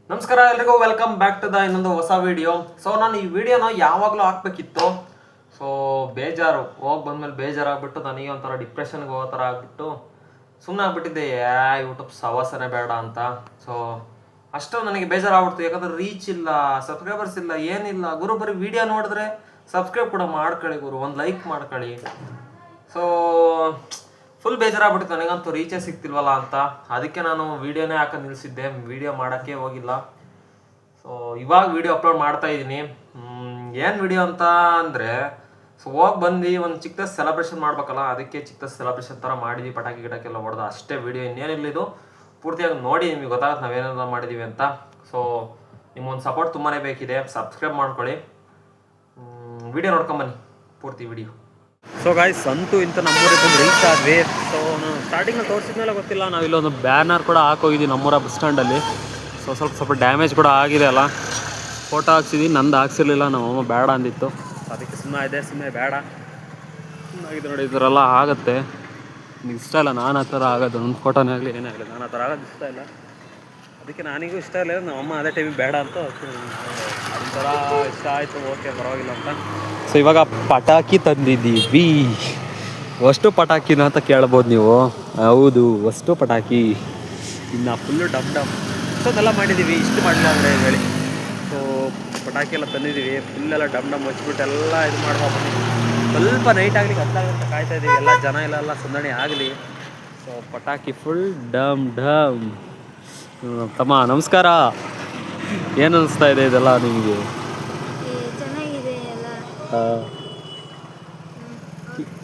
ನಮಸ್ಕಾರ ಎಲ್ರಿಗೂ welcome back to the ಇನ್ನೊಂದು ಹೊಸ ವಿಡಿಯೋ. ಸೊ ನಾನು ಈ ವಿಡಿಯೋನ ಯಾವಾಗಲೂ ಹಾಕ್ಬೇಕಿತ್ತು. ಸೊ ಬೇಜಾರು ಹೋಗಿ ಬಂದ್ಮೇಲೆ ಬೇಜಾರಾಗ್ಬಿಟ್ಟು ನನಗೆ ಒಂಥರ ಡಿಪ್ರೆಷನ್ಗೆ ಹೋಗೋ ಥರ ಆಗ್ಬಿಟ್ಟು ಸುಮ್ಮನೆ ಆಗ್ಬಿಟ್ಟಿದ್ದೆ. ಯೂಟ್ಯೂಬ್ ಸವಾಸನೆ ಬೇಡ ಅಂತ. ಸೊ ಅಷ್ಟು ನನಗೆ ಬೇಜಾರಾಗ್ಬಿಡ್ತು, ಯಾಕಂದ್ರೆ ರೀಚ್ ಇಲ್ಲ, ಸಬ್ಸ್ಕ್ರೈಬರ್ಸ್ ಇಲ್ಲ, ಏನಿಲ್ಲ. ಗುರು ಬರೀ ವಿಡಿಯೋ ನೋಡಿದ್ರೆ ಸಬ್ಸ್ಕ್ರೈಬ್ ಕೂಡ ಮಾಡ್ಕೊಳ್ಳಿ ಗುರು, ಒಂದು ಲೈಕ್ ಮಾಡ್ಕೊಳ್ಳಿ. ಸೊ ಫುಲ್ ಬೇಜಾರಾಗ್ಬಿಟ್ಟು ನನಗಂತೂ ರೀಚೇ ಸಿಗ್ತಿಲ್ವಲ್ಲ ಅಂತ. ಅದಕ್ಕೆ ನಾನು ವೀಡಿಯೋನೇ ಹಾಕಿ ನಿಲ್ಲಿಸಿದ್ದೆ, ವೀಡಿಯೋ ಮಾಡೋಕ್ಕೆ ಹೋಗಿಲ್ಲ. ಸೊ ಇವಾಗ ವೀಡಿಯೋ ಅಪ್ಲೋಡ್ ಮಾಡ್ತಾ ಇದ್ದೀನಿ. ಏನು ವಿಡಿಯೋ ಅಂತ ಅಂದರೆ, ಸೊ ಹೋಗಿ ಬಂದು ಒಂದು ಚಿಕ್ಕದ ಸೆಲೆಬ್ರೇಷನ್ ಮಾಡ್ಬೇಕಲ್ಲ, ಅದಕ್ಕೆ ಚಿಕ್ಕದ ಸೆಲೆಬ್ರೇಷನ್ ಥರ ಮಾಡಿದ್ವಿ. ಪಟಾಕಿ ಗಿಟಾಕಿ ಎಲ್ಲ ಹೊಡೆದು ಅಷ್ಟೇ ವಿಡಿಯೋ, ಇನ್ನೇನಿಲ್ಲ. ಇದು ಪೂರ್ತಿಯಾಗಿ ನೋಡಿ ನಿಮಗೆ ಗೊತ್ತಾಗುತ್ತೆ ನಾವೇನೆಲ್ಲ ಮಾಡಿದ್ದೀವಿ ಅಂತ. ಸೊ ನಿಮ್ಮೊಂದು ಸಪೋರ್ಟ್ ತುಂಬಾ ಬೇಕಿದೆ, ಸಬ್ಸ್ಕ್ರೈಬ್ ಮಾಡ್ಕೊಳ್ಳಿ. ವಿಡಿಯೋ ನೋಡ್ಕೊಂಬನ್ನಿ ಪೂರ್ತಿ ವಿಡಿಯೋ. ಸೊ ಗಾಯ್ಸ್, ಅಂತೂ ಇಂಥ ನಮ್ಮೂರಿಗೆ ಬಂದು ರೀಚ್ ಆದ್ವಿ. ಸೊ ನಾನು ಸ್ಟಾರ್ಟಿಂಗಲ್ಲಿ ತೋರಿಸಿದ್ಮೇಲೆ ಗೊತ್ತಿಲ್ಲ, ನಾವು ಇಲ್ಲೊಂದು ಬ್ಯಾನರ್ ಕೂಡ ಹಾಕೋಗಿದ್ವಿ ನಮ್ಮೂರ ಬಸ್ ಸ್ಟ್ಯಾಂಡಲ್ಲಿ. ಸೊ ಸ್ವಲ್ಪ ಡ್ಯಾಮೇಜ್ ಕೂಡ ಆಗಿದೆ ಅಲ್ಲ. ಫೋಟೋ ಹಾಕ್ಸಿದ್ವಿ, ನಂದು ಹಾಕ್ಸಿರ್ಲಿಲ್ಲ, ನಮ್ಮಮ್ಮ ಬೇಡ ಅಂದಿತ್ತು. ಅದಕ್ಕೆ ಸುಮ್ಮನೆ ಬೇಡ ಸುಮ್ಮನಾಗಿದೆ. ನೋಡಿ, ಈ ಥರ ಎಲ್ಲ ಆಗುತ್ತೆ, ನಿಮ್ಗೆ ಇಷ್ಟ ಇಲ್ಲ. ನಾನು ಆ ಥರ ಆಗೋದು, ನನ್ನ ಫೋಟೋನೇ ಆಗಲಿ ಏನೇ ಆಗಲಿ, ನಾನು ಆ ಥರ ಆಗೋದು ಇಷ್ಟ ಇಲ್ಲ. ಅದಕ್ಕೆ ನನಗೂ ಇಷ್ಟ ಇಲ್ಲ, ನಮ್ಮಮ್ಮ ಅದೇ ಟೈಮಿಗೆ ಬೇಡ ಅಂತ ಒಂಥರ ಇಷ್ಟ ಆಯಿತು. ಓಕೆ, ಪರವಾಗಿಲ್ಲ ಅಂತ. ಸೊ ಇವಾಗ ಪಟಾಕಿ ತಂದಿದ್ದೀವಿ. ಅಷ್ಟು ಪಟಾಕಿನ ಅಂತ ಕೇಳ್ಬೋದು ನೀವು. ಹೌದು, ಅಷ್ಟು ಪಟಾಕಿ. ಇನ್ನು ಫುಲ್ಲು ಡಮ್ ಇಷ್ಟೊಂದೆಲ್ಲ ಮಾಡಿದ್ದೀವಿ, ಇಷ್ಟು ಮಾಡಲಿಲ್ಲ ಅಂದರೆ ಹೇಳಿ. ಸೊ ಪಟಾಕಿ ಎಲ್ಲ ತಂದಿದ್ದೀವಿ, ಫುಲ್ಲೆಲ್ಲ ಡಮ್ ಹಚ್ಬಿಟ್ಟು ಎಲ್ಲ ಇದು ಮಾಡ್ಬೋದು. ಸ್ವಲ್ಪ ನೈಟ್ ಆಗಲಿ ಅಂತ ಕಾಯ್ತಾ ಇದ್ದೀವಿ, ಎಲ್ಲ ಜನ ಎಲ್ಲ ಸಂದಣಿ ಆಗಲಿ. ಸೊ ಪಟಾಕಿ ಫುಲ್ ಡಮ್. ತಮ್ಮ ನಮಸ್ಕಾರ. ಏನು ಅನಿಸ್ತಾ ಇದೆ ಇದೆಲ್ಲ ನಿಮಗೆ?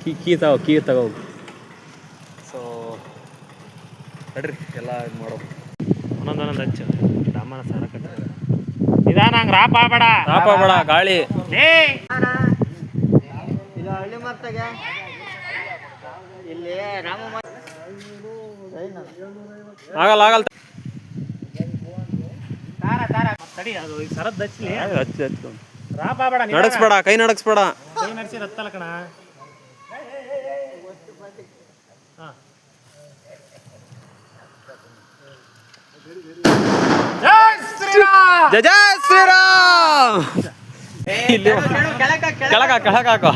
ಕೀ ತಗೋ. ಸೊ ನಡ್ರಿ ಎಲ್ಲ ಇದು ಮಾಡೋದು, ಒಂದೊಂದು ಹಚ್ಚು. ಡಮ್ಮನ ಸಾರ ಕಟ್ಟ ನಿಧಾನ, ಹಂಗೆ ರಾಪ ಬೇಡ ಗಾಳಿ. ಹಳ್ಳಿ ಮರ್ತಾಗೆ ಇಲ್ಲಿ ಆಗಲ್ಲ ತಡಿ, ಅದು ಸರದ್ ಹಚ್ಚಲಿ. ಹಚ್ಚು ನಡಸ್ಬೇಡ, ಕೈ ನಡಸ್ಬೇಡ. ಕೈ ನಡೆಸಿ ರತ್ತಲ್ಲ ಕಣ. ಜಯ ಶ್ರೀರಾಮ್. ಕೆಳಗ ಹಾಕೋ.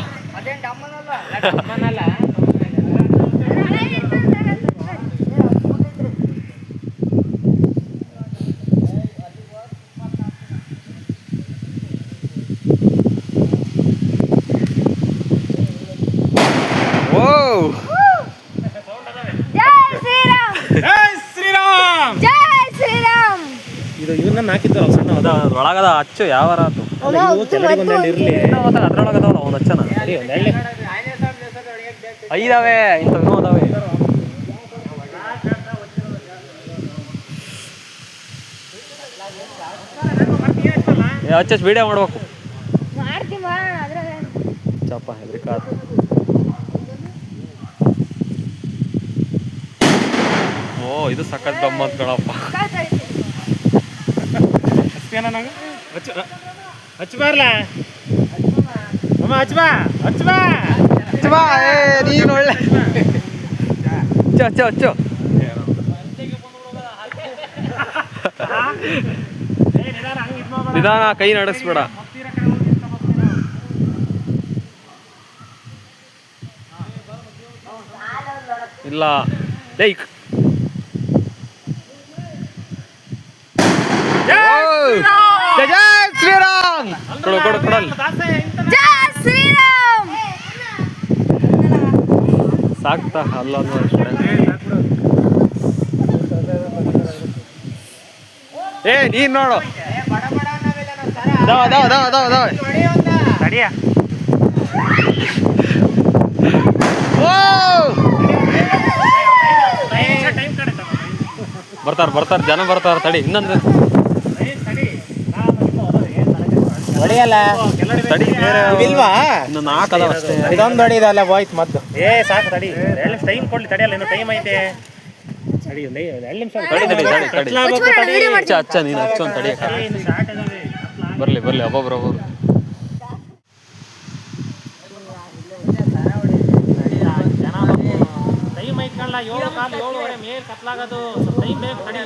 ಇದು ಇವನ್ನ ಹಾಕಿದ್ದಲ್ಲ ಸಣ್ಣ, ಅದ್ರೊಳಗದ ಹಚ್ಚು ಯಾವಾರ ಇರಲಿ. ಅದ್ರೊಳಗದವಲ್ಲ ಒಂದು ಹಚ್ಚನ ಐದಾವೆ, ಇಂಥವು ಅದಾವೆ. ಹಚ್ಚ ವಿಡಿಯೋ ಮಾಡ್ಬೇಕು. ಚಪ್ಪ ಹೆದ್ರಿಕ. ಓ, ಇದು ಸಖತ್ ಗಮ್ಮತ್ ಕಣಪ್ಪ. ಹಚ್ಚಬಾರ್ಲ ಅಮ್ಮ, ಹಚ್ಚಬಾ. ನೀನು ಒಳ್ಳೆ ಹಚ್ಚು. ನಿಧಾನ, ಕೈ ನಡೆಸ್ಬೇಡ. ಇಲ್ಲ ಲೈಕ್. ಜಯ ಶ್ರೀರಾಮ್. ಕೊಡಲ್. ಸಾಕ್ತಾ ಅಲ್ಲ ಅಷ್ಟೇ. ನೀನ್ ನೋಡು. ಬರ್ತಾರ ಜನ ಬರ್ತಾರ. ತಡಿ, ಇನ್ನೊಂದು ಹೊಡಿಯಲ್ಲ. ತಡಿ, ಇಲ್ವಾ? ಇನ್ನೊಂದು ಹಾಕದವ ಅಷ್ಟೇ. ಇದೊಂದು ಹೊಡಿದಲ್ಲ ಹೋಯ್ತು ಮದ್ದು. ಸಾಕು, ತಡಿ, 2 ನಿಮಿಷ ಟೈಮ್ ಕೊಡ್ಲಿ. ತಡಿಯಲ್ಲ, ಇನ್ನು ಟೈಮ್ ಐತೆ. ತಡಿ, 2 ನಿಮಿಷ. ಅಚ್ಚ ನೀನು ಹಚ್ಚೊಂದು ತಡಿ. ಬರ್ಲಿ ಒಬ್ಬೊಬ್ರು. ಟೈಮ್ ಐತ್ಕಲ್ಲ, 7 ಕಾಲು 7:30 ಮೇಲೆ ಕತ್ಲಾಗೋದು. ಟೈಮ್ ಬೇಕು. ತಡಿ,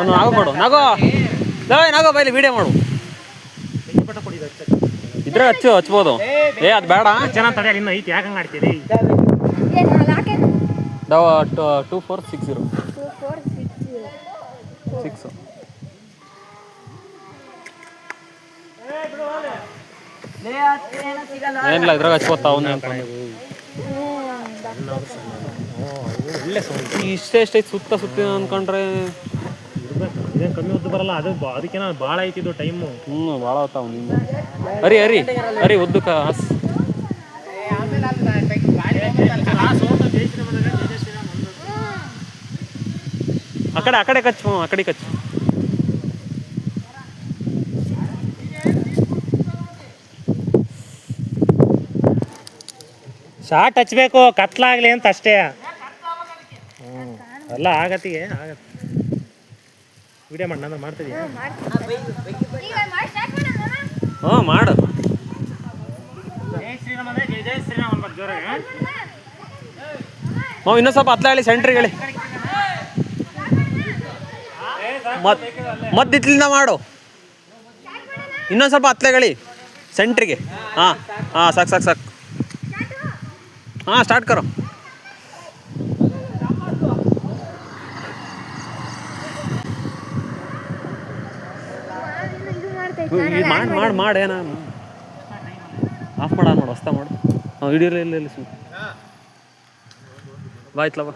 ಅವನು ನಾಗೋ ಕೊಡು ನಾಗೋ ನಾಗೋ ಬೈಲಿ ವಿಡಿಯೋ ಮಾಡು ಇದ್ರೆ ಹಚ್ಬೋದು ಅದು ಬೇಡ ಚೆನ್ನಾಗಿ ತಡೆಯಲ್ಲ ಇನ್ನು ಐತಿ ಯಾಕೆ ಹಂಗೆ ಆಡ್ತೀರಿ 2460 6 ಏನಿಲ್ಲ ಇದ್ರಾಗ ಹಚ್ಕೋತ ಅವನು ಒಳ್ಳೆ ಸೌಂಡ್ ಇಷ್ಟೇ ಐತಿ ಸುತ್ತ ಅನ್ಕೊಂಡ್ರೆ ಇದೇನು ಕಮ್ಮಿ ಉದ್ದು ಬರಲ್ಲ ಅದು ಅದಕ್ಕೆ ನಾನು ಭಾಳ ಐತಿದ್ದು ಟೈಮು ಭಾಳ ಹೊತ್ತಾವ ನಿನ್ನ ಅರಿ ಉದ್ದಕ್ಕ ಹಸ್ ಆ ಕಡೆ ಕಚ್ಚು ಆ ಕಡೆ ಕಚ್ಚು ಶಾರ್ಟ್ ಹಚ್ಬೇಕು ಕತ್ಲಾಗ್ಲಿ ಅಂತ ಅಷ್ಟೇ ಎಲ್ಲ ಆಗತ್ತಿಗೆ ಆಗತ್ತೆ ವಿಡಿಯೋ ಮಾಡಿ ನಾನು ಮಾಡ್ತಿದ್ದೀವಿ ಮಾಡು ಜೈ ಶ್ರೀರಾಮ್ ಅಂದರೆ ಜೈ ಶ್ರೀರಾಮ್ ಅನ್ಬೇಕು ಜೋರಾಗಿ ಇನ್ನೊಂದು ಸ್ವಲ್ಪ ಹತ್ಲ ಹೇಳಿ ಸೆಂಟ್ರಿಗೆ ಹೇಳಿ ಮತ್ತಿತ್ಲಿಂದ ಮಾಡು ಇನ್ನೊಂದು ಸ್ವಲ್ಪ ಹತ್ಲೆಗಳಿ ಸೆಂಟ್ರಿಗೆ ಹಾಂ ಸಾಕು ಹಾಂ ಸ್ಟಾರ್ಟ್ ಕರೋ ಮಾಡಿ ಏನ ಆಫ್ ಮಾಡ ನೋಡು ಹೊಸ್ತಾ ಮಾಡು ವಿಡಿಯೋ ಇಲ್ಲ ಸುಮ್ಮನೆ ಬಾಯ್ತಲ ಬಾ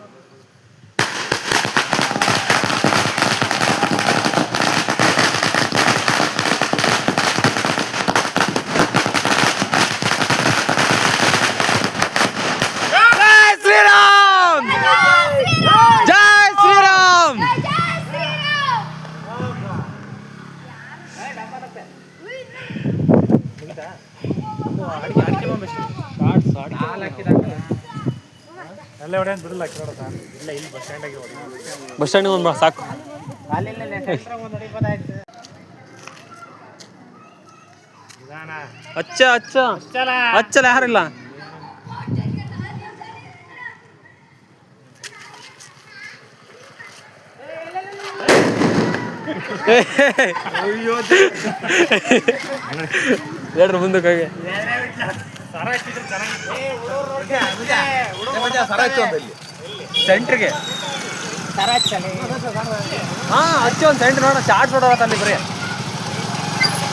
ಎಲ್ಲ ಹೊಡೆ ಬಿಡಲ್ಲ ಇಲ್ಲ ಇಲ್ಲಿ ಬಸ್ ಸ್ಟ್ಯಾಂಡಾಗಿ ಹೊಡಿ ಬಸ್ ಸ್ಟ್ಯಾಂಡಿಗೆ ಒಂದು ಸಾಕು ಹಚ್ಚಲ ಯಾರಿಲ್ಲ ಹೇಳ್ರಿ ಮುಂದಕ್ಕೆ ಸೆಂಟ್ರಿಗೆ ಹಚ್ಚಿ ಒಂದು ಸೆಂಟ್ರ್ ನೋಡ ಚಾರ್ಜ್ ಹೊಡೋದ ಅಲ್ಲಿ ಬರೀ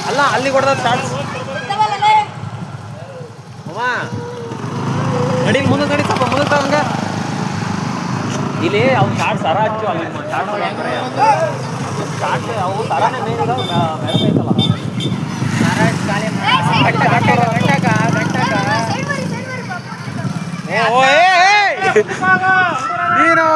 ಅಲ್ಲ ಅಲ್ಲಿ ಹೊಡೆದ ಚಾರ್ಜ್ ನಡಿ ಮುಂದೆ ನಡಿ ಸ್ವಲ್ಪ ಮುಂದೆ ತಗೊಂಗ ಇಲ್ಲಿ ಅವ್ನು ಚಾರ್ಜ್ ಸರ ಹಚ್ಚು ಅಲ್ಲಿ ಚಾರ್ಜ್ ಅವು ಸರಾನೇ ಮೇನ್ ಬೆಳೆದೈತಲ್ಲ ನೀನು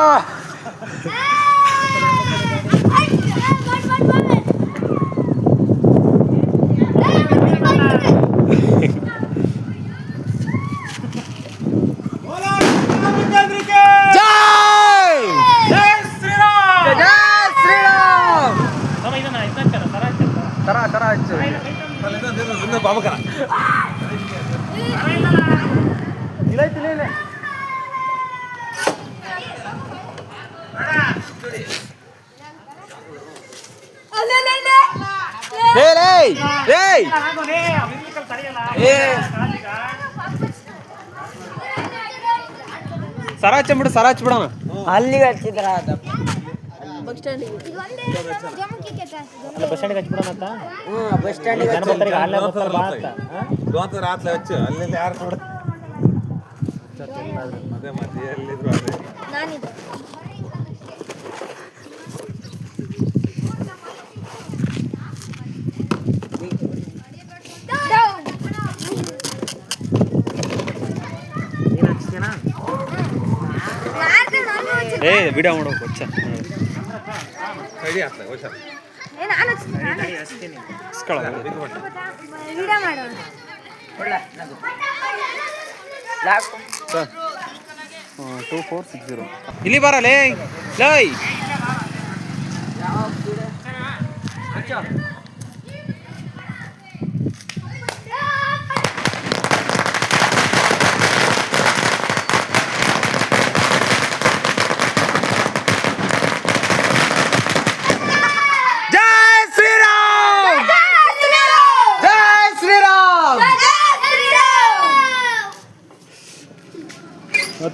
ಸರ ಹಚ್ಚಿಬಿಡು ಸರ ಹಚ್ಬಿಡೋಣ ಅಲ್ಲಿಗೆ ಹಚ್ಚಿದ್ರ ಬಸ್ ಸ್ಟ್ಯಾಂಡಿಗೆ ಹಚ್ಬಿಡೋಣ ಅಂತ ಬಸ್ ಸ್ಟ್ಯಾಂಡಿಗೆ ಅಲ್ಲೇ ಬರ್ತಾರೆ ಬಾ ಅಂತ ರಾತ್ರಿ ಹಚ್ಚು ಅಲ್ಲಿ ಯಾರು ನೋಡ ಮತ್ತೆ ಎಲ್ಲಿದ್ರು ಅದೇ ವಿಡಿಯೋ ಮಾಡೋ ಕೊಚ್ಚ ಸೈಡಿ ಆಗ್ತದೆ ಹುಷಾರು ವಿಡಿಯೋ ಮಾಡೋಣ 2460 ಇಲ್ಲಿ ಬರಲೇ ಲೈ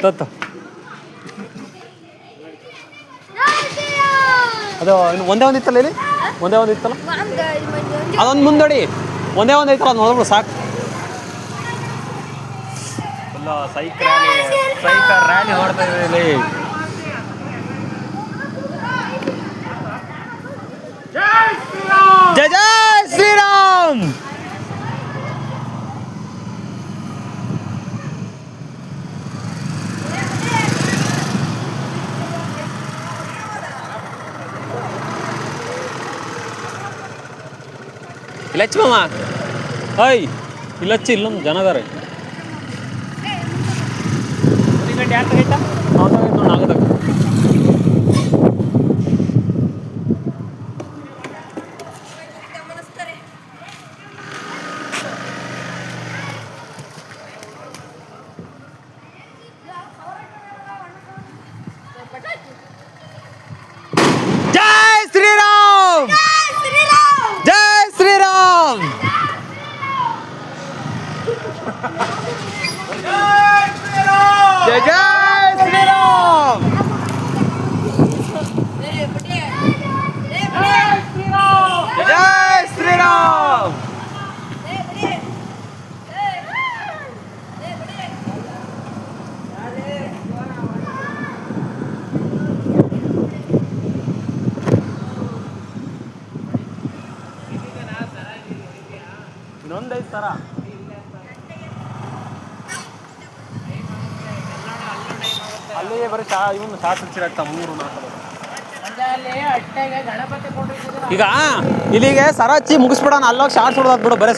ಹತ್ತು ಅದು ಇನ್ನು ಒಂದೇ ಒಂದು ಇತ್ತಲ್ಲ ಇಲ್ಲಿ ಒಂದೇ ಒಂದು ಇತ್ತಲ್ಲ ಅದೊಂದು ಮುಂದೋಡಿ ಒಂದೇ ಒಂದು ಐತಲ್ಲ ಅದು ನೋಡ್ಬಿಡು ಸಾಕು ಇಲ್ಲ ಸೈಕಲ್ ರ್ಯಾಲಿ ಹೊಡ್ತಾ ಇದೆ ಇಲ್ಲಿ ಜೈ ಜೈ ಶ್ರೀರಾಮ್ ಇಲ್ಲಚ್ಚಿ ಮಾಮ ಐ ಇಲ್ಲಚ್ಚಿ ಇಲ್ಲೊಂದು ಜನ ಅದಾರೆ ಯಾರು ತಗೈತಾ ನೋಡಿ ಆಗದ ಜೈ ಶ್ರೀರಾಮ್ ಜೈ ಶ್ರೀರಾಮ್ ಜೈ ಜೈ ಶ್ರೀರಾಮ್ ಜೈ ಶ್ರೀರಾಮ್ ಇನ್ನೊಂದೈದು ಥರ ಅಲ್ಲಿ ಬರೀ ಇವನು ಶಾರ್ಟ್ ಆಗ್ತಾ 3-4 ಈಗ ಇಲ್ಲಿಗೆ ಸರ ಹಚ್ಚಿ ಮುಗಿಸ್ಬಿಡೋಣ ಅಲ್ಲೋಗಿ ಶಾರ್ಟ್ಸ್ ಹೊಡೆದ್ ಬಿಡು ಬರೀ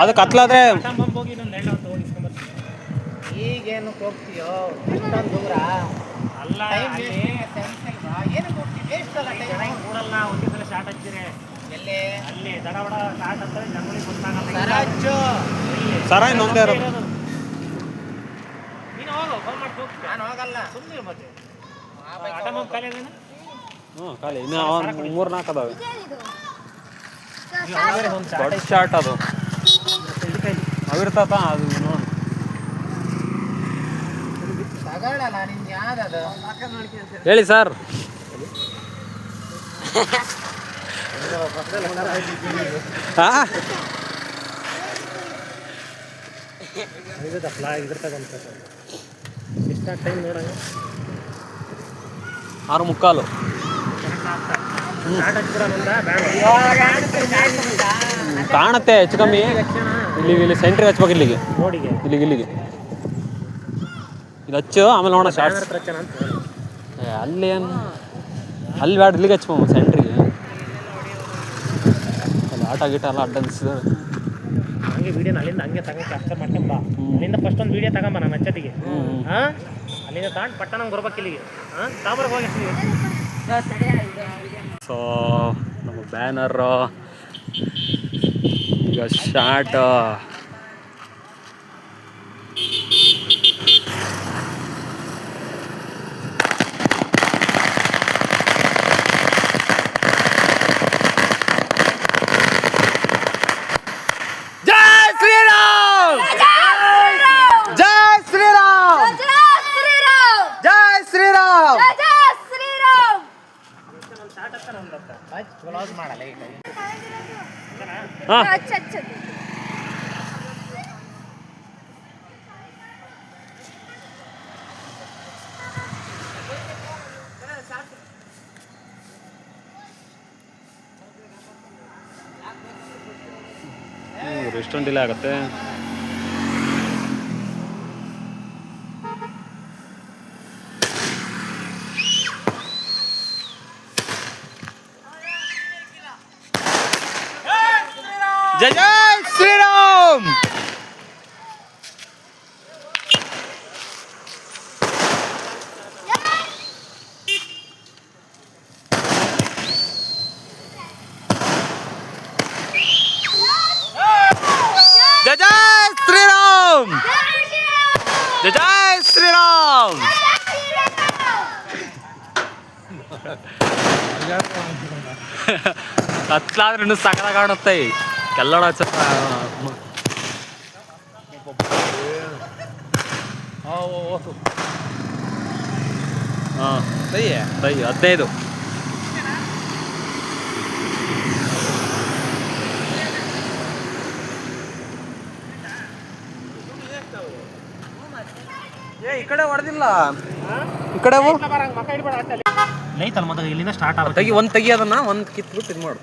ಅದು ಕತ್ಲಾದ್ರೆ ಈಗೇನು ಹೋಗ್ತೀಯೋ ಇಷ್ಟೊಂದು ದೂರ ಅಲ್ಲ ಕೂಡಲ್ಲ ಒಂದೇ ಸಲ ಶಾರ್ಟ್ ಹಚ್ಚಿರೆ ಎಲ್ಲಿ ಅಲ್ಲಿ ದಡ ಬಡ ಶಾರ್ಟ್ ಹಚ್ಚಿದ್ರೆ ಜನಗಳಿಗೆ ಗೊತ್ತಾಗಲ್ಲ ಸರ ಇನ್ನೊಂದೇ ಇರೋದು ನೀನು ಹೋಗು ಫೋನ್ ಮಾಡಿ ಹೋಗ್ತೀನಿ ನಾನು ಹೋಗಲ್ಲ ಸುಮ್ಮನೆ ಮತ್ತೆ ಆಟೋಮೊಬೈಲ್ ಖಾಲಿ ಅದೇನು ಹ್ಞೂ ಖಾಲಿ ಇನ್ನು 3-4 ಅದಾವೆ ಒಂದು ದೊಡ್ಡ ಶಾರ್ಟ್ ಅದು ಅವಿರ್ತಾತ ಅದು ನೋಡಿ ತಗೊಳ್ಳಲ್ಲ ನಿನ್ ಯಾವ್ದದು ಹೇಳಿ ಸರ್ ಎಷ್ಟು ಟೈಮ್ ನೋಡಂಗ 6:45 ಕಾಣುತ್ತೆ ಹೆಚ್ಚು ಕಮ್ಮಿ ಇಲ್ಲಿ ಸೆಂಟ್ರಿಗೆ ಹಚ್ಬೇಕು ಇಲ್ಲಿಗೆ ನೋಡಿಗೆ ಇಲ್ಲಿಗೆ ಇದು ಹಚ್ಚು ಆಮೇಲೆ ನೋಡೋಣ ಶಾರ್ಟ್ಸ್ ಅಲ್ಲಿ ಏನು ಅಲ್ಲಿ ಬ್ಯಾಡ ಇಲ್ಲಿಗೆ ಹಚ್ಬೋ ಸೆಂಟ್ರಿಗೆ ಅಲ್ಲಿ ಆಟ ಗೀಟ ಎಲ್ಲ ಅಡ್ಡ ಅನಿಸಿದ್ರೆ ಹಂಗೆ ವೀಡಿಯೋನ ಅಲ್ಲಿಂದ ಹಂಗೆ ತಗೊಂಡು ಕ್ಯಾಪ್ಚರ್ ಮಾಡ್ಕೊಂಬ ಅಲ್ಲಿಂದ ಫಸ್ಟ್ ಒಂದು ವೀಡಿಯೋ ತಗೊಂಬ ನನ್ನ ಹಚ್ಚತಿಗೆ ಹಾಂ ಅಲ್ಲಿಂದ ತಗೊಂಡು ಪಟ್ಟ ನಂಗೆ ಬರ್ಬೇಕು ಇಲ್ಲಿಗೆ ಹಾಂ ತಾಮ್ರಕ್ಕೆ ಹೋಗಿ ಸೊ ನಮ್ಮ ಬ್ಯಾನರ್ ಈಗ ಶಾರ್ಟ್ ಮಾಡಲ್ಲ ಎಷ್ಟೊಂದು ಡಿಲೇ ಆಗುತ್ತೆ ಜೈ ಜೈ ಶ್ರೀರಾಮ್ ಜೈ ಜೈ ಶ್ರೀರಾಮ್ ಜೈ ಜೈ ಶ್ರೀರಾಮ್ ಕತ್ಲಾದ್ರೆ ಇನ್ನೂ ಸಕಲ ಕಾಣುತ್ತೆ ಎಲ್ಲೋಡ ಹಾಂ ಸೈ ಸೈ 15. ಈ ಕಡೆ ಹೊಡೆದಿಲ್ಲ, ಈ ಕಡೆ ಲೈತಲ್ಲ ಮತ್ತೆ ಇಲ್ಲಿಂದ ಸ್ಟಾರ್ಟ್ ಆಗುತ್ತೆ. ತೆಗಿ ಅದನ್ನ ಒಂದು ಕಿತ್ಬಿಟ್ಟು ಇದು ಮಾಡು.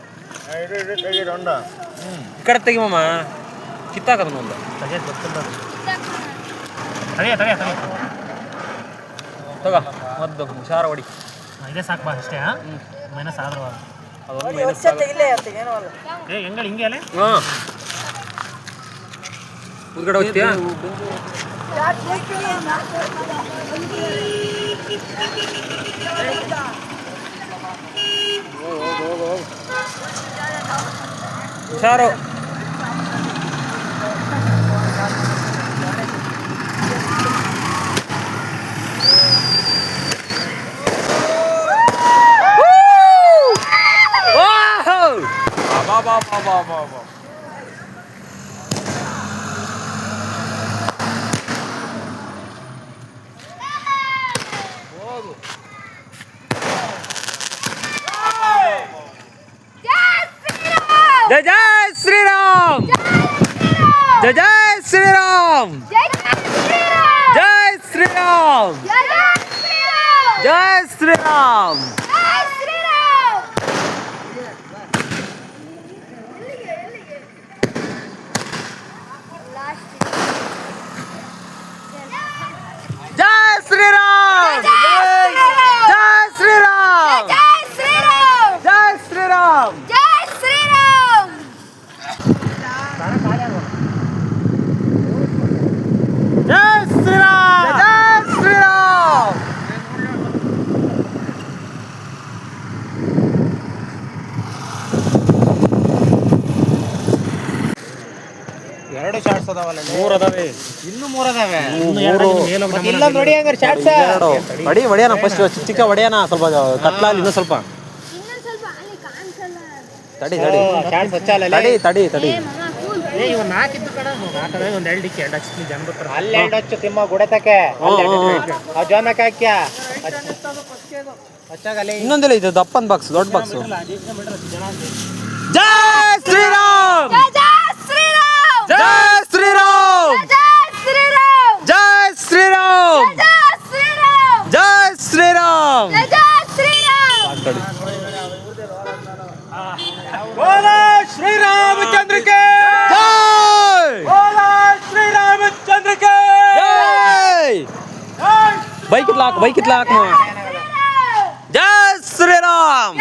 ಈ ಕಡೆ ತೆಗಿ ಮಾಮ, ಕಿತ್ತಾಕದನ್ನ ಒಂದು. ತೆಗಿಯೋದು ಗೊತ್ತಿಲ್ಲ ತಗ ತಗ ಮದ್ದು ಹುಷಾರ ಹೊಡಿ. ಇದೇ ಸಾಕು ಬಾ ಅಷ್ಟೇ. ಮೈನಸ್ ಆದ್ರೂ ಅದೊಂದು ಮೈನಸ್. ಹೆಂಗ ಹಿಂಗೆ ಅಲ್ಲೇ. ಹಾಂ ಉದ್ಗಡೆ ಹೋಗ್ತೀಯಾ? ಹುಷಾರು. ಬಾ जय जय श्री राम, जय जय श्री राम, जय श्री राम, जय श्री राम. जय श्री राम, जय श्री राम, जय श्री राम. जय श्री राम, जय श्री राम. ಎರಡು ಶಾರ್ಟ್ಸ್ ಅದಾವಲ್ಲ, 3 ಅದಾವೆ. ಇನ್ನೂ 3 ಅದಾವೆ. ಇಲ್ಲ ನೋಡಿ ಹಂಗಾರೆ ಶಾರ್ಟ್ಸ್ ಹೊಡಿಯೋಣ ಫಸ್ಟ್, ಚಿಕ್ಕ ಹೊಡಿಯೋಣ, ಸ್ವಲ್ಪ ಕತ್ಲಾಗಿ ಇನ್ನೂ ಸ್ವಲ್ಪ ತಡಿ ಶಾರ್ಟ್ಸ್ ಹಚ್ಚಲ್ಲ ತಡಿ. ಇವ್ 4 ಇದ್ದು ಕಣ, 4 ಒಂದು 2 ಡಿಕ್ಕಿ 2 ಹಚ್ಚಿ ಜನ ಬರ್ತಾರೆ. ಅಲ್ಲಿ 2 ಹಚ್ಚು ತಿಮ್ಮ ಗುಡತಕ್ಕೆ ಆ ಜೋನಕ್ಕೆ ಹಾಕ್ಯ ಹಚ್ಚಾಗಲ್ಲಿ. ಇನ್ನೊಂದಿಲ್ಲ, ಇದು ದಪ್ಪನ್ ಬಾಕ್ಸ್, ದೊಡ್ಡ ಬಾಕ್ಸ್. ಜೈ ಶ್ರೀರಾಮ್, ಜೈ ಶ್ರೀರಾಮ್, ಜೈ ಶ್ರೀರಾಮ್, ಜೈ ಶ್ರೀರಾಮ್. बोलो श्री रामचंद्र के जय, बोलो श्री रामचंद्र के जय. ಬೈಕ್ ಇತ್ಲಾಕ್ ಜೈ ಶ್ರೀರಾಮ್.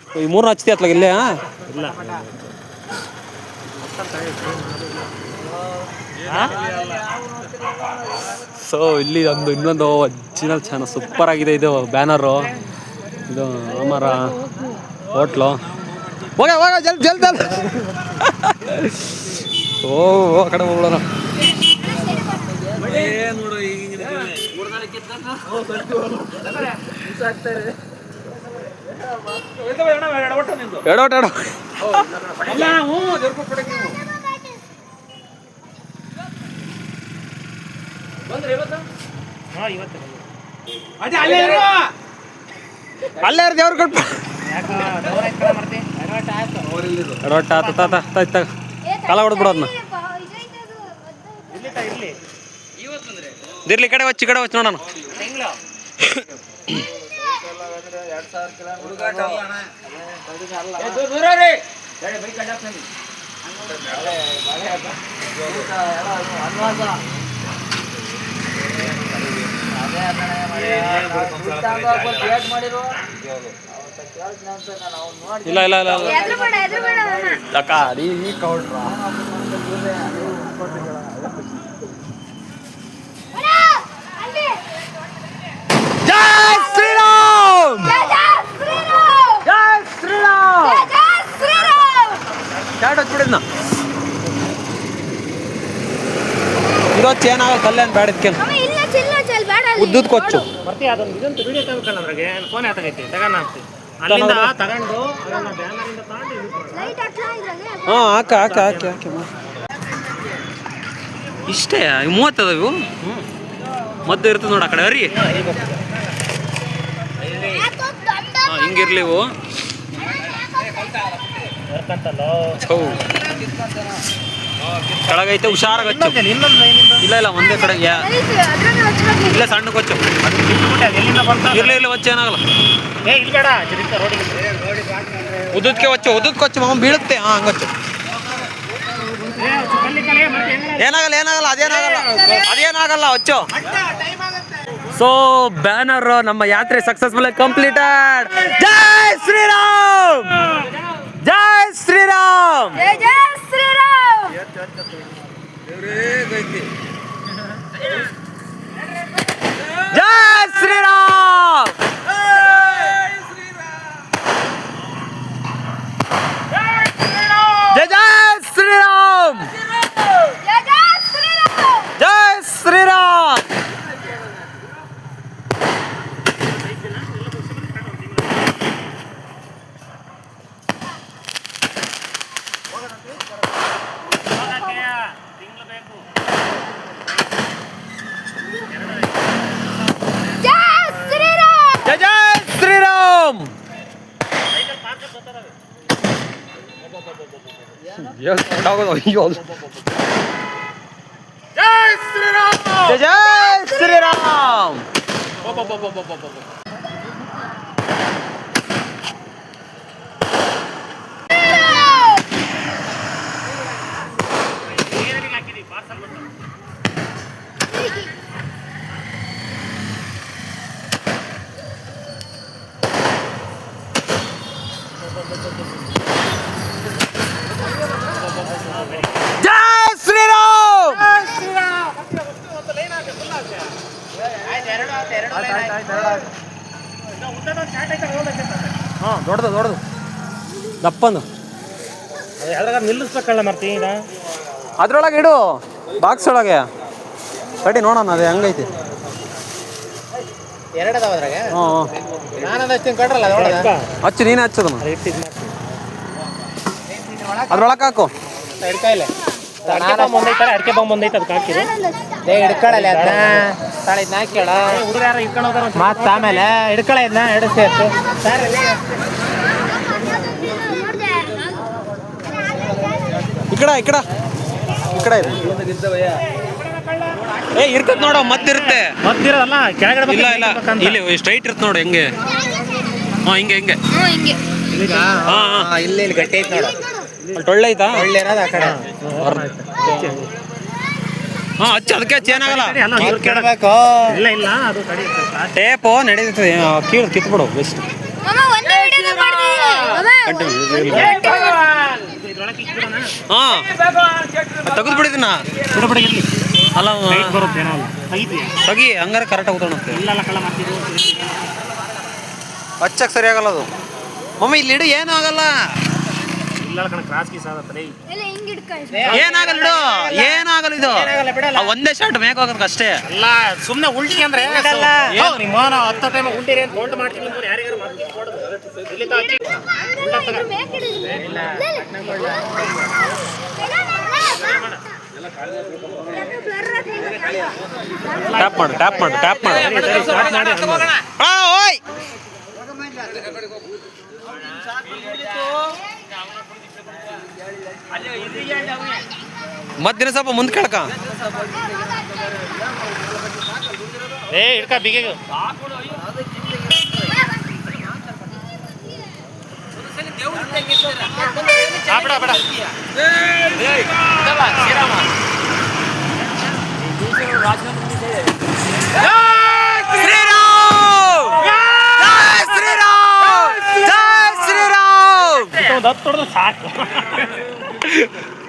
ಈ 3 ಹಚ್ತಿ ಅತ್ಲಾಗ ಇಲ್ಲೇ. ಇಲ್ಲ ಸೊ ಇಲ್ಲಿ ಇನ್ನೊಂದು ಒರಿಜಿನಲ್ ಚಾನಲ್ ಸೂಪರ್ ಆಗಿದೆ. ಇದು ಬ್ಯಾನರು, ಇದು ಅಮರ ಹೋಟ್ಲು. ಹೋಗ ಜಲ್ದಿ ಓ ಆ ಕಡೆ ಹೋಗೋಣ. ಎಡೋಟ ಅಲ್ಲೇ ದೇವ್ರ ಕೊಟ್ಟು ಎಡೋಟ ಕಾಲ ಹೊಡೆದ್ಬಿಡು ಅದನ್ನ. ಇರ್ಲಿ ಕಡೆ ಹಚ್ಚಿ ನೋಡೋಣ. ಇಲ್ಲ ಅಕ್ಕ ಈ ಕೌಡ್ರ ಜೈ ಶ್ರೀರಾಮ್, ಜೈ ಶ್ರೀರಾಮ್. ಶಾರ್ಟ್ ಹಚ್ಬಿಡಿದ್ನ ಇರೋದು ಏನಾಗ ಕಲ್ಯಾಣ ಬೇಡ ಇದಕ್ಕೆ. ಉದ್ದುದ್ ಕೊಚ್ಚು. ಬರ್ತೀಯ ಅದೊಂದು ಇದಂತ ವಿಡಿಯೋ ತಗೋಕಲ್ಲ ಅದ್ರಾಗೆ ಫೋನ್ ಯಾತಾಗೈತಿ ತಗೊಂಡು ಹಾಕ್ತಿ ಅಲ್ಲಿಂದ ತಗೊಂಡು ಅದನ್ನ ಬ್ಯಾನರಿಂದ ತಗೊಂಡು ಹಾಂ ಹಾಕಿ ಇಷ್ಟೇ 30 ಅದಾವ ಇವು. ಮದ್ದು ಇರ್ತದೆ ನೋಡಿ ಆ ಕಡೆ ಹರಿ. ಹಾಂ ಹಿಂಗಿರ್ಲಿ ಇವು. ಕೆಳಗೈತೆ ಹುಷಾರಾಗಿ ಹಚ್ಚು. ಇಲ್ಲ ಒಂದೇ ಕಡೆ ಇಲ್ಲ ಸಣ್ಣ ಕೊಚ್ಚು. ಇರ್ಲಿ ಹೊಚ್ಚು ಏನಾಗಲ್ಲ. ಉದ್ದಕ್ಕೆ ಹೊಚ್ಚು ಮಾಮ ಬೀಳುತ್ತೆ. ಹಾಂ ಹಂಗಚ್ಚು. ಏನಾಗಲ್ಲ ಅದೇನಾಗಲ್ಲ ಹೊಚ್ಚು. ಸೊ ಬ್ಯಾನರ್ ನಮ್ಮ ಯಾತ್ರೆ ಸಕ್ಸಸ್ಫುಲ್ ಕಂಪ್ಲೀಟೆಡ್. ಜೈ ಶ್ರೀರಾಮ್, ಜೈ ಶ್ರೀರಾಮ್, ಜೈ ಶ್ರೀರಾಮ್. ಜೈ ಶ್ರೀರಾಮ್. ಜೈ ಶ್ರೀರಾಮ್, ಜೈ ಶ್ರೀರಾಮ್. ಅಯ್ಯೋ ಜೈ ಶ್ರೀರಾಮ್. ಹಾಂ ದೊಡ್ಡದು ದಪ್ಪಂದು ಅದ್ರಾಗ ನಿಲ್ಲಿಸ್ಬೇಕಲ್ಲ ಮರ್ತಿ ಈಗ ಅದ್ರೊಳಗೆ ಇಡು, ಬಾಕ್ಸ್ ಒಳಗೆ ಕಡಿ ನೋಡೋಣ ಅದೇ ಹಂಗೈತಿ. ಎರಡದಾವ ಅದ್ರಾಗ. ಹಾಂ ನಾನು ಅದಷ್ಟು ಕಟ್ರಲ್ಲ ಅದ್ರೊಳಗೆ. ಹಚ್ಚು, ನೀನೇ ಹಚ್ಚದಮ್ಮ ಅದ್ರೊಳಗೆ ಹಾಕು. ಹಿಡ್ಕಾಯಿಲ್ಲ ಅಡಿಕೆ ಬಾಂಬ್ ಒಂದೈತಲ್ಲ, ಅಡಿಕೆ ಬಾಂಬ್ ಒಂದೈತೆ ಅದಕ್ಕೆ ಹಾಕಿದ್ರು. ಹಿಡ್ಕೊಳ್ಳಲ್ಲ ಅದನ್ನ ತಾಳ ಇದನ್ನ ಹಾಕ್ಯಾಳ ಹುಡುಗರು ಯಾರು ಇಟ್ಕೊಂಡು ಹೋದಾರ ಮತ್ತೆ ಆಮೇಲೆ ಹಿಡ್ಕೊಳ ಇದನ್ನ ಹಿಡಿಸ್ತೇ ಇತ್ತು. ಈ ಕಡೆ ಇರ್ತದ ನೋಡ. ಮತ್ತಿರುತ್ತೆ ಮತ್ತಿರಲ್ಲ ಕೆಳಗಡೆ ಇಲ್ಲ ಇಲ್ಲಿ ಸ್ಟ್ರೈಟ್ ಇರುತ್ತೆ ನೋಡು ಹೆಂಗೆ. ಹಾಂ ಹಿಂಗೆ ಹಾಂ ಇಲ್ಲಿ ಗಟ್ಟಿ ಐತಿ ನೋಡು. ಟೊಳ್ಳೆ ಐತಾ? ಒಳ್ಳೆ ಇರೋದು ಆ ಕಡೆ. ಹಾಂ ಹಚ್ಚು, ಅದಕ್ಕೆ ಚೇನಾಗಲ್ಲ. ಕೆಡಬೇಕು ಇಲ್ಲ ಅದು ಕಡಿ ಟೇಪು ನಡೀತದೆ. ಕೀಳು ಕಿತ್ಬಿಡು ಬೆಸ್ಟ್. ಹಾಂ ತೆಗೆದು ಬಿಡಿದನ್ನ ಇರಲಿ ಅಲ್ಲ ಬರುತ್ತೆ ಏನೋ ತೆಗಿತೀವಿ ತಗಿ ಹಂಗಾರೆ ಕರೆಕ್ಟಾಗಿ ಕೂತ್ಕೊಳುತ್ತೆ. ಇಲ್ಲ ಕಳ್ಳ ಮಾಡ್ತಿದ್ರು ಹಚ್ಚಕ್ಕೆ ಸರಿಯಾಗಲ್ಲ ಅದು. ಮಮ್ಮಿ ಇಲ್ಲಿ ಇಡು, ಏನೂ ಆಗಲ್ಲ. ಇಲ್ಲ ಕಣ ಕ್ರಾಸ್ ಗೀಸ್ ಆಗತ್ತಲ್ಲ ಏನಾಗಲ್ಲ ಇದು. ಒಂದೇ ಶಾಟ್ ಮೇಕ್ ಹೋಗೋದಕ್ಕೆ ಅಷ್ಟೇ. ಅಲ್ಲ ಸುಮ್ಮನೆ ಉಲ್ಟಿ ಅಂದ್ರೆ ನಿಮ್ಮ 10 ಟೈಮ್ ಉಲ್ಟಿರಿ ಅಂತ ಕೌಂಟ್ ಮಾಡ್ತೀನಿ ಅಂದ್ರೆ ಯಾರಿಗಾರು ಇಲ್ಲಿ ಟ್ಯಾಪ್ ಮಾಡು. ಓಯ್ ಮತ್ತಿನ ಸ್ವಲ್ಪ ಮುಂದೆ ಕೇಳಕ. ಹಿಡ್ಕ ಬಿಗಿಗೆ ತೊಡೆದು ಸಾಕು.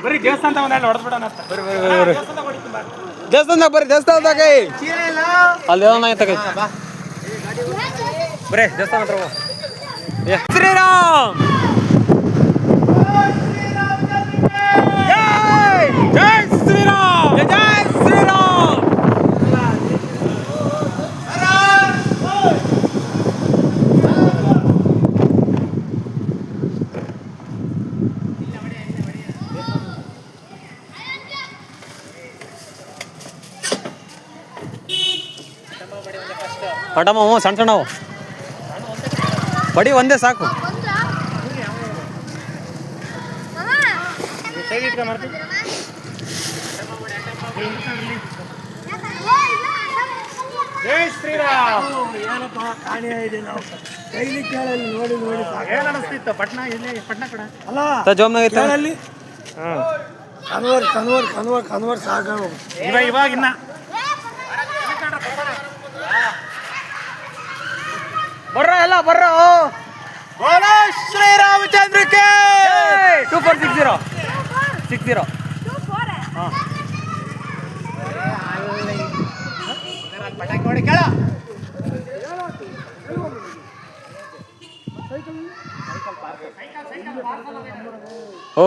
ಬರೀ ದೇವಸ್ಥಾನ ಒಂದೆರಡು ಹೊಡೆದ್ಬಿಡೋಣ. ದೇವಸ್ಥಾನದಾಗ ಬರ್ರಿ, ದೇವಸ್ಥಾನದಾಗ ಅಲ್ಲಿ ತಗೈ ಬರೇ ದೇವಸ್ಥಾನ ಹತ್ರ. ಶ್ರೀರಾಮ್ ಜೈ ಶ್ರೀರಾಮ್, ಜೈ ಶ್ರೀರಾಮ್. ಪಟಮ್ಮ ಹ್ಞೂ ಸಣ್ಣ ಸಣ್ಣವು ಬಡಿ ಒಂದೇ ಸಾಕು. ಸೈಡ್ ಇಟ್ಕೊಂಡು ಮಾಡ್ತೀವಿ. ಜೈ ಶ್ರೀರಾಮ್. ಏನ್ ಅನಿಸ್ತಿತ್ತು ಪಟ್ನಾ ಇಲ್ಲಿ ಪಟ್ನಾ ಕಡೆ ಜೋಮ್ನಾಗ ಕನ್ವರ್ ಸಾಕ ಇವಾಗ ಇನ್ನ ಬರ್ರ ಎಲ್ಲ ಬರ್ರ. ಶ್ರೀರಾಮಚಂದ್ರಕ್ಕೆ 2460 60. ಪಟಾಕಿ ನೋಡಿ ಕೇಳ. ಓ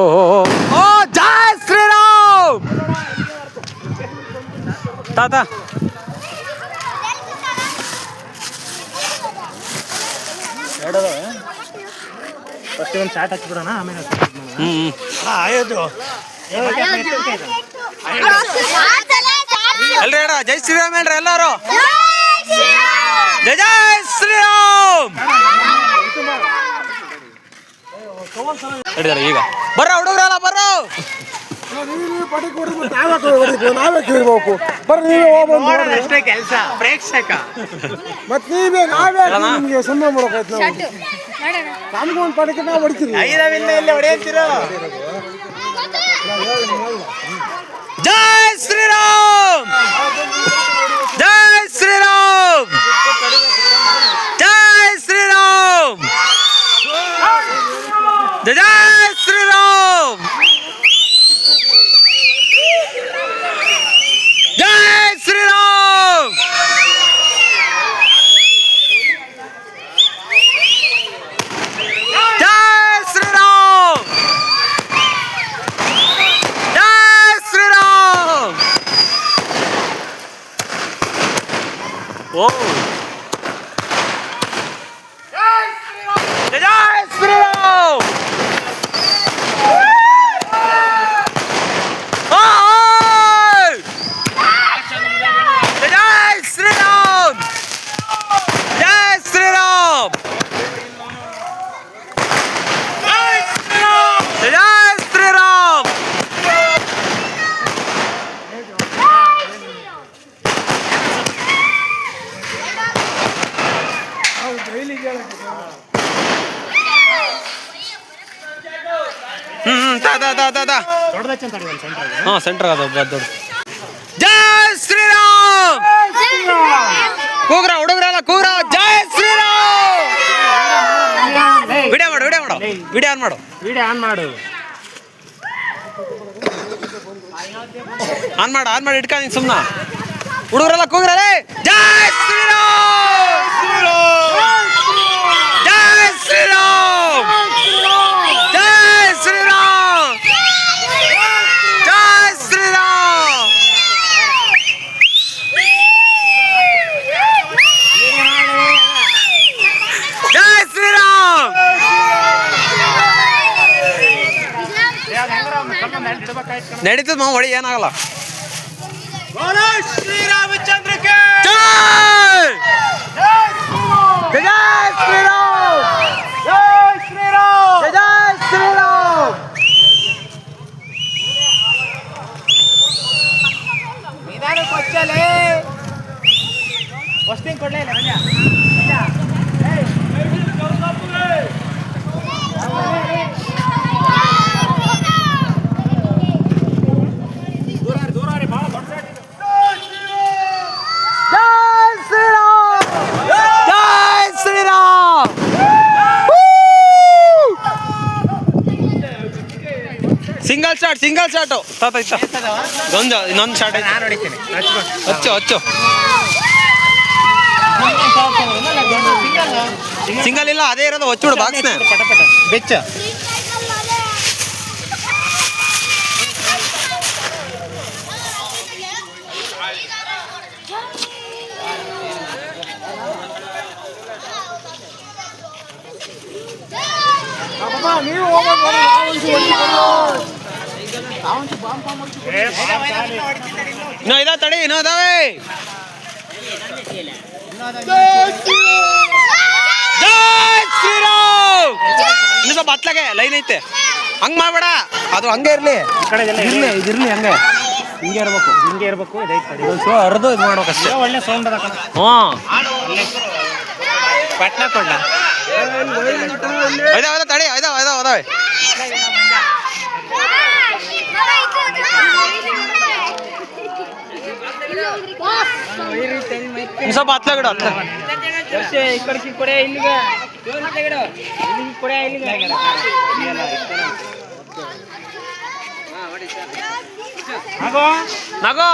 ಜೈ ಶ್ರೀರಾಮ್ ತಾತ. ಫಸ್ಟ್ ಒಂದು ಶಾರ್ಟ್ ಹಚ್ಬಿಡೋಣ ಆಮೇಲೆ ಆಯ್ತು ಅಲ್ರಿ ಅಣ್ಣ ಜೈ ಶ್ರೀರಾಮ್ ಹೇಳ್ರಿ ಎಲ್ಲಾರು. ಜೈ ಜೈ ಶ್ರೀರಾಮ್. ಹಿಡಿದಾರೆ ಈಗ ಬರ್ರ ಹುಡುಗ್ರಲ್ಲ ಬರ್ರ. ನಾವೇ ಕೇಳ್ಬೇಕು ಬರ್ರಿ ನೀವೇ ಹೋಗ್ಬಂದು ಅಷ್ಟೇ ಕೆಲಸ ಪ್ರೇಕ್ಷಕ. ಮತ್ತೆ ನೀವೇ ನಾವೇ ನಿಮ್ಗೆ ಸುಮ್ಮನೆ ಮಾಡೋಕಾಯ್ತು ನಾವು ನಮ್ಗೊಂದು ಪಟಕೆ ನಾವು ಹೊಡಿತೀವಿ. ಐದವಿಂದ ಇಲ್ಲಿ ಹೊಡೆಯುತ್ತೀರೋ. ಜೈ ಶ್ರೀರಾಮ್ ಜೈ ಶ್ರೀರಾಮ್ ಜೈ ಶ್ರೀರಾಮ್ ಜೈ ಜೈ ಶ್ರೀರಾಮ್ ಜೈ ಶ್ರೀರಾಮ್. ಜೈ ಶ್ರೀರಾಮ್ ಜೈ ಶ್ರೀರಾಮ್. ಓ ಜೈ ಶ್ರೀರಾಮ್. ಜೈ ಶ್ರೀರಾಮ್ ಜೈ ಶ್ರೀರಾಮ್ ಜೈ ಶ್ರೀರಾಮ್. ದೊಡ್ಡದಚ್ಚಂತ ಒಂದು ಸೆಂಟ್ರ್. ಹಾಂ ಸೆಂಟ್ರ್ ಅದ ದೊಡ್ಡ. ಜೈ ಶ್ರೀರಾಮ್ ಕೂಗ್ರ ಹುಡುಗ್ರಲ್ಲ ಕೂಗ್ರ. ಜೈ ಶ್ರೀರಾಮ್. ವಿಡಿಯೋ ಮಾಡು ವಿಡಿಯೋ ಮಾಡು ವಿಡಿಯೋ ಆನ್ ಮಾಡು ವಿಡಿಯೋ ಆನ್ ಮಾಡು. ಆನ್ ಮಾಡಿ ಇಟ್ಕೊಂಡು ಸುಮ್ಮನ ಹುಡುಗರೆಲ್ಲ ಕೂಗ್ರಲ್ಲ. ಜೈ ಶ್ರೀರಾಮ್ ಜೈ ಶ್ರೀರಾಮ್ ಜೈ ಶ್ರೀರಾಮ್ ಜೈ ಶ್ರೀರಾಮ್. ಜೈ ಶ್ರೀರಾಮ್. ನಡೀತದ ಮಾವು ಹೊಡಿ ಏನಾಗಲ್ಲ. ಶ್ರೀರಾಮಚಂದ್ರಕ್ಕೆ ಜೈ ಜೈ ಶ್ರೀರಾಮ್ ಜೈ ಶ್ರೀರಾಮ್. ಜೈ ಶ್ರೀರಾಮ್. ನಿಧಾನ ಕೊಚ್ಚಲೆ ವಸ್ತಿಂಗ್ ಕೊಡ್ಲೇ ಇಲ್ಲ ಮಂಡ್ಯ. ಸಿಂಗಲ್ ಶಾಟು ತಾತ ಇತ್ತ ಇನ್ನೊಂದು ಶಾಟ್ ಐತೆ. ನಾನು ಹೊಡಿತೀನಿ ಹಚ್ಚು ಸಿಂಗಲ್ ಇಲ್ಲ ಅದೇ ಇರೋದು ಹೊಚ್ಚಿಬಿಡು ಬಾಕ್ಸ್ನ. ಪಟ ಬೆಚ್ಚ ನೀವು ಹೋಗೋದು ನೋಡಿ, ಇನ್ನೂ ಇದಾವೆ ತಡಿ, ಇನ್ನೂ ಇದಾವೆ. ಜೈ ಶ್ರೀರಾಮ್. ಇನ್ನು ಸ್ವಲ್ಪ ಹತ್ಲಾಗೆ ಲೈನ್ ಐತೆ, ಹಂಗ್ ಮಾಡ್ಬೇಡ, ಅದು ಹಂಗೆ ಇರ್ಲಿ, ಇರ್ಲಿ ಇದಿರ್ಲಿ, ಹಂಗೆ ಹಿಂಗೆ ಇರ್ಬೇಕು, ಹಿಂಗೆ ಇರ್ಬೇಕು. ಇದೈತೆ ಸೊ ಅರ್ದು ಇದು ಮಾಡ್ಬೇಕಷ್ಟೇ. ಒಳ್ಳೆ ಸೌಂಡ್ ಅದ. ಹ್ಞೂ ಪಟ್ನ ಕೊಡ್ಲ ಇದಾವೆ ತಡಿ, ಇದಾವೆ ಇದಾವೆ ಇದಾವೆ. ಇನ್ನು ಸ್ವಲ್ಪ ಹತ್ಲಾಗಿಡು, ಹತ್ಲ ನಗೋ.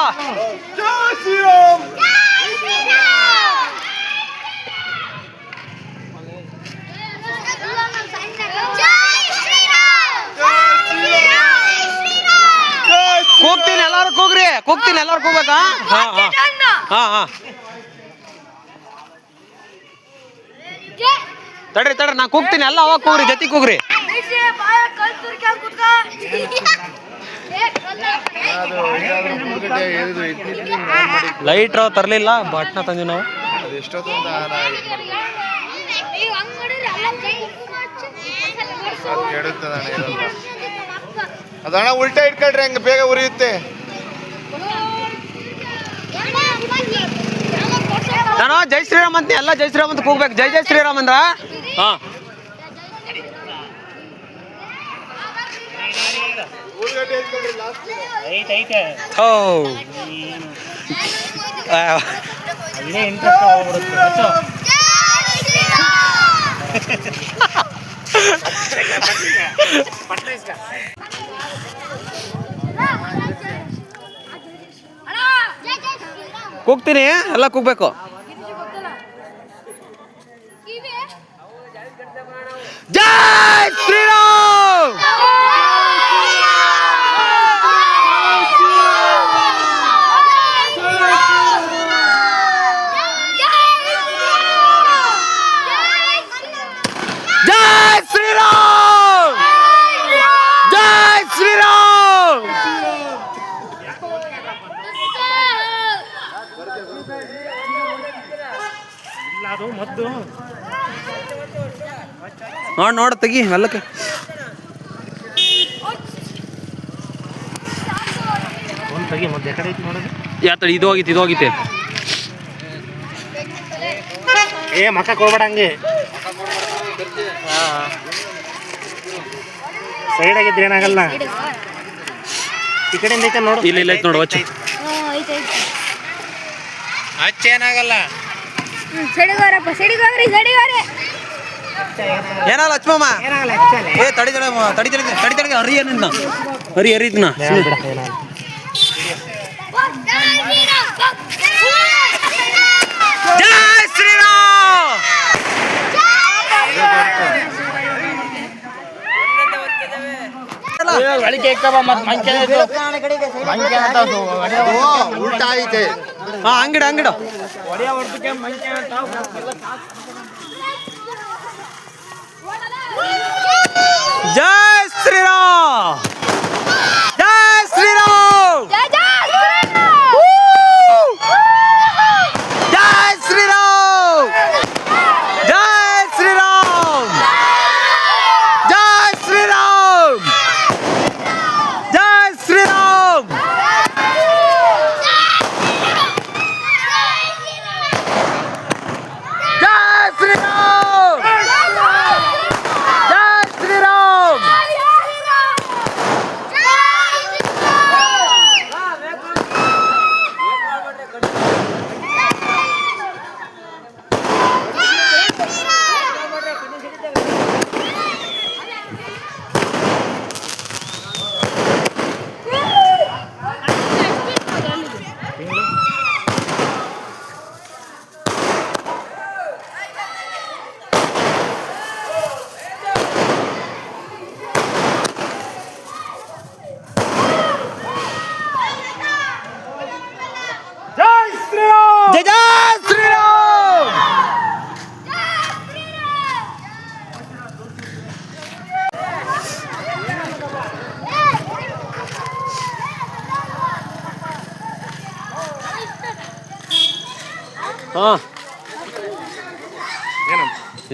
ಕೂಗ್ತೀನಿ, ಎಲ್ಲಾರು ಕೂಗ್ರಿ, ಕೂಗ್ತೀನಿ, ಎಲ್ಲಾರು ಕೂಗ್ಬೇಕಾ? ಹಾ ಹಾ ಹಾ ಹಾ ತಡ್ರಿ ತಡ್ರಿ, ನಾ ಕೂಗ್ತೀನಿ, ಎಲ್ಲ ಅವಾಗ ಕೂಗ್ರಿ, ಜೊತೆ ಕೂಗ್ರಿ. ಲೈಟ್ರ್ ತರ್ಲಿಲ್ಲ, ಬಟ್ನ ತಂದಿ ನಾವು. ಅದಣ್ಣ ಉಲ್ಟಾ ಇಟ್ಕೊಳ್ರಿ, ಹಂಗೆ ಬೇಗ ಉರಿಯುತ್ತೆ. ನಾನು ಜೈ ಶ್ರೀರಾಮ್ ಅಂತ, ಎಲ್ಲ ಜೈ ಶ್ರೀರಾಮ್ ಅಂತ ಕೂಗ್ಬೇಕು. ಜೈ ಜೈ ಶ್ರೀರಾಮ್ ಅಂದ್ರ ಹಾ. ಹೋ ಇದೇ ಇಂಟ್ರೆಸ್ಟ್ ಹೋಗ್ಬಿಡುತ್ತೆ. ಕೂಗ್ತೀನಿ, ಎಲ್ಲ ಕೂಗ್ಬೇಕು. ಜೈ ಶ್ರೀರಾಮ್. ಜೈ ಶ್ರೀರಾಮ್. ಜೈ ಶ್ರೀರಾಮ್. ಇಲ್ಲ ಅದು ಮದ್ದು. ನೋಡ್ ತೆಗಿ ಎಲ್ಲಕ್ಕೆ. ಒಂದು ತೆಗಿ ಮದ್ದು ಎಕಡೆ ಐತಿ ನೋಡೋದು. ಯಾತಡಿ, ಇದು ಹೋಗಿತ್ತು, ಇದು ಹೋಗಿತ್ತೆ. ಏ ಮಕ್ಕ ಕೊಡ್ಬೇಡ ಹಂಗೆ. ಸೈಡ್ ಆಗಿದ್ರೆ ಏನಾಗಲ್ಲ. ಈ ಕಡೆಯಿಂದ ಐತೆ ನೋಡು. ಇಲ್ಲ ಇಲ್ಲ ಐತೆ ನೋಡು, ಹಚ್ಚು. ಹಚ್ಚೇನಾಗಲ್ಲ. ಏನಾಗಲ್ಲ ಹಚ್ಚಮ್ಮ. ಏ ತಡಿ ತಡಿ ತಡಿ ತಡಿ ತಡಿ ತಡಿ, ಹರಿ ಏನಿದ್ನ, ಹರಿ ಹರಿದ್ನ. ಜೈ ಶ್ರೀರಾಮ್. ಉಲ್ಟಾ ಐತೆ. ಹಾ ಅಂಗಡಿ ಅಂಗಡಿ. ಜೈ ಶ್ರೀರಾಮ್. ಜೈ ಶ್ರೀರಾಮ್. ಜೈ ಶ್ರೀರಾಮ್. ಜೈ ಶ್ರೀರಾಮ್. ಜೈ ಶ್ರೀರಾಮ್. ಜೈ ಶ್ರೀರಾಮ್. ಜೈ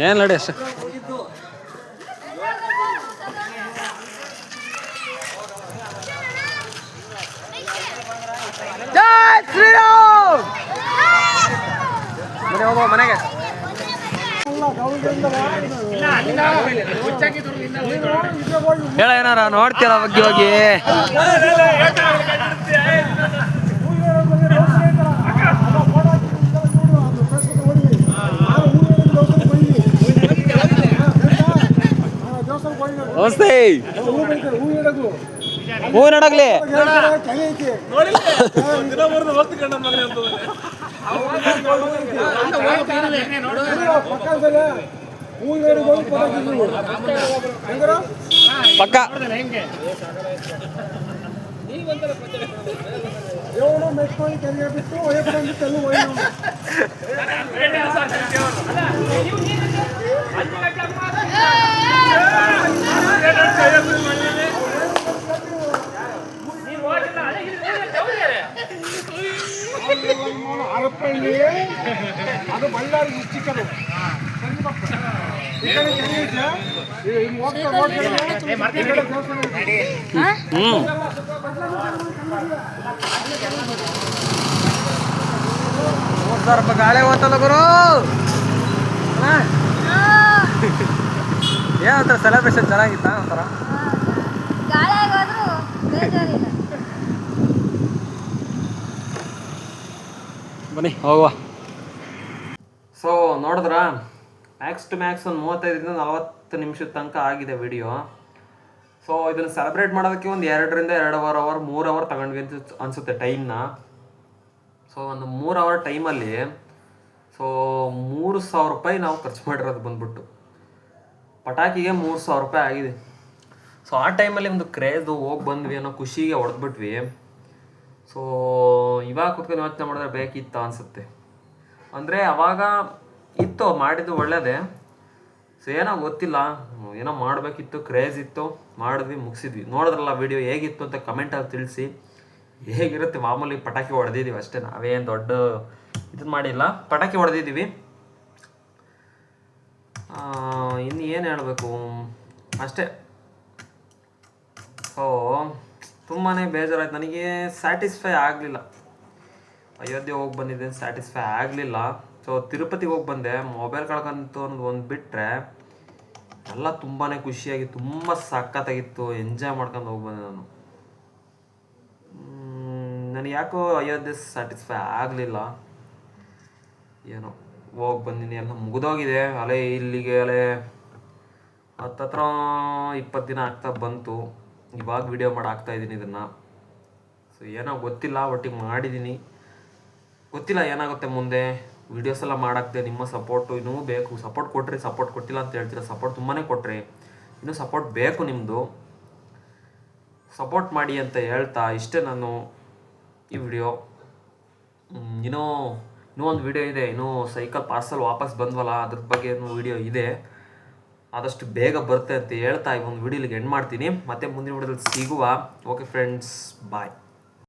ಏನು ನಡಿ ಅಷ್ಟೇ. ಜೈ ಶ್ರೀರಾಮ್. ಮನೆ ಹೋಗುವ ಮನೆಗೆ. ಹೇಳ ಏನಾರ ನೋಡ್ತೀರ ಬಗ್ಗೆ ಹೋಗಿ. ನಮಸ್ತೆ. ಹೂ ನಡಗ್ಲಿ. ಪಕ್ಕ ಅದು ಬಳ್ಳಾರಿ ಡಿಸ್ಟಿಕ್ ಅದು. ₹3,000 ಗಾಳಿ ಹೋತಲ್ಲ ಗುರು. ಏನಂತ ಸೆಲೆಬ್ರೇಷನ್ ಚೆನ್ನಾಗಿತ್ತ ಒಂಥರ? ಗಾಳಿ ಆಗೋದ್ರು ಬೇಜಾರಿಲ್ಲ. ಬನ್ನಿ ಹೋಗುವ. ಸೊ ನೋಡಿದ್ರ ಮ್ಯಾಕ್ಸ್ ಟು ಮ್ಯಾಕ್ಸ್ ಒಂದು 35-40 ನಿಮಿಷದ ತನಕ ಆಗಿದೆ ವಿಡಿಯೋ. ಸೊ ಇದನ್ನು ಸೆಲೆಬ್ರೇಟ್ ಮಾಡೋದಕ್ಕೆ ಒಂದು 2 ರಿಂದ 2.5 ಅವರ್ 3 ಅವರ್ ತಗೊಂಡ್ವಿ ಅಂತ ಅನಿಸುತ್ತೆ ಟೈಮ್ನ. ಸೊ ಒಂದು 3 ಅವರ್ ಟೈಮಲ್ಲಿ ಸೊ ₹3,000 ನಾವು ಖರ್ಚು ಮಾಡಿರೋದು ಬಂದ್ಬಿಟ್ಟು ಪಟಾಕಿಗೆ ₹3,000 ಆಗಿದೆ. ಸೊ ಆ ಟೈಮಲ್ಲಿ ಒಂದು ಕ್ರೇಜು ಹೋಗಿ ಬಂದ್ವಿ ಅನ್ನೋ ಖುಷಿಗೆ ಹೊಡೆದ್ಬಿಟ್ವಿ. ಸೊ ಇವಾಗ ಕುತ್ಕೊಂಡು ಯೋಚನೆ ಮಾಡಿದ್ರೆ ಬೇಕಿತ್ತ ಅನಿಸುತ್ತೆ. ಅಂದರೆ ಅವಾಗ ಇತ್ತು ಮಾಡಿದ್ದು ಒಳ್ಳೆಯದೇ. ಸೊ ಏನೋ ಗೊತ್ತಿಲ್ಲ, ಏನೋ ಮಾಡಬೇಕಿತ್ತು, ಕ್ರೇಜ್ ಇತ್ತು, ಮಾಡಿದ್ವಿ, ಮುಗಿಸಿದ್ವಿ. ನೋಡಿದ್ರಲ್ಲ ವಿಡಿಯೋ ಹೇಗಿತ್ತು ಅಂತ ಕಮೆಂಟಲ್ಲಿ ತಿಳಿಸಿ. ಹೇಗಿರುತ್ತೆ ಮಾಮೂಲಿ ಪಟಾಕಿ ಹೊಡೆದಿದ್ದೀವಿ ಅಷ್ಟೇ, ನಾವೇನು ದೊಡ್ಡ ಇದನ್ನು ಮಾಡಿಲ್ಲ, ಪಟಾಕಿ ಹೊಡೆದಿದ್ದೀವಿ. ಇನ್ನು ಏನು ಹೇಳಬೇಕು ಅಷ್ಟೇ. ಸೊ ತುಂಬಾ ಬೇಜಾರಾಯ್ತು ನನಗೆ, ಸ್ಯಾಟಿಸ್ಫೈ ಆಗಲಿಲ್ಲ. ಅಯೋಧ್ಯೆ ಹೋಗಿ ಬಂದಿದ್ದೇನೆ, ಸ್ಯಾಟಿಸ್ಫೈ ಆಗಲಿಲ್ಲ. ಸೊ ತಿರುಪತಿಗೆ ಹೋಗಿ ಬಂದೆ, ಮೊಬೈಲ್ ಕಳ್ಕೊಂತು ಅನ್ನೋದು ಒಂದು ಬಿಟ್ಟರೆ ಎಲ್ಲ ತುಂಬಾ ಖುಷಿಯಾಗಿ ತುಂಬ ಸಖತ್ತಾಗಿತ್ತು, ಎಂಜಾಯ್ ಮಾಡ್ಕೊಂಡು ಹೋಗಿ ಬಂದೆ ನಾನು. ನನಗೆ ಯಾಕೋ ಅಯೋಧ್ಯೆ ಸ್ಯಾಟಿಸ್ಫೈ ಆಗಲಿಲ್ಲ. ಏನೋ ಹೋಗಿ ಬಂದಿನಿ, ಎಲ್ಲ ಮುಗಿದೋಗಿದೆ. ಅಲೆ ಇಲ್ಲಿಗೆ ಅಲೆ ಹತ್ತತ್ರ 20 ದಿನ ಆಗ್ತಾ ಬಂತು. ಇವಾಗ ವಿಡಿಯೋ ಮಾಡಿ ಹಾಕ್ತಾಯಿದ್ದೀನಿ ಇದನ್ನು. ಸೊ ಏನೋ ಗೊತ್ತಿಲ್ಲ, ಒಟ್ಟಿಗೆ ಮಾಡಿದ್ದೀನಿ, ಗೊತ್ತಿಲ್ಲ ಏನಾಗುತ್ತೆ ಮುಂದೆ. ವೀಡಿಯೋಸ್ ಎಲ್ಲ ಮಾಡಾಕ್ದೆ, ನಿಮ್ಮ ಸಪೋರ್ಟು ಇನ್ನೂ ಬೇಕು. ಸಪೋರ್ಟ್ ಕೊಟ್ರಿ, ಸಪೋರ್ಟ್ ಕೊಟ್ಟಿಲ್ಲ ಅಂತ ಹೇಳ್ತೀರ, ಸಪೋರ್ಟ್ ತುಂಬಾ ಕೊಟ್ರಿ, ಇನ್ನೂ ಸಪೋರ್ಟ್ ಬೇಕು ನಿಮ್ಮದು. ಸಪೋರ್ಟ್ ಮಾಡಿ ಅಂತ ಹೇಳ್ತಾ ಇಷ್ಟೇ ನಾನು ಈ ವಿಡಿಯೋ. ಇನ್ನೂ ಒಂದು ವಿಡಿಯೋ ಇದೆ, ಇನ್ನೂ ಸೈಕಲ್ ಪಾರ್ಸಲ್ ವಾಪಸ್ ಬಂದ್ವಲ್ಲ ಅದ್ರ ಬಗ್ಗೆ ವಿಡಿಯೋ ಇದೆ, ಆದಷ್ಟು ಬೇಗ ಬರುತ್ತೆ ಅಂತ ಹೇಳ್ತಾ ಈ ಒಂದು ವಿಡಿಯೋಲಿಗೆ ಎಂಡ್ ಮಾಡ್ತೀನಿ. ಮತ್ತೆ ಮುಂದಿನ ವಿಡಿಯೋದಲ್ಲಿ ಸಿಗುವ. ಓಕೆ ಫ್ರೆಂಡ್ಸ್, ಬಾಯ್.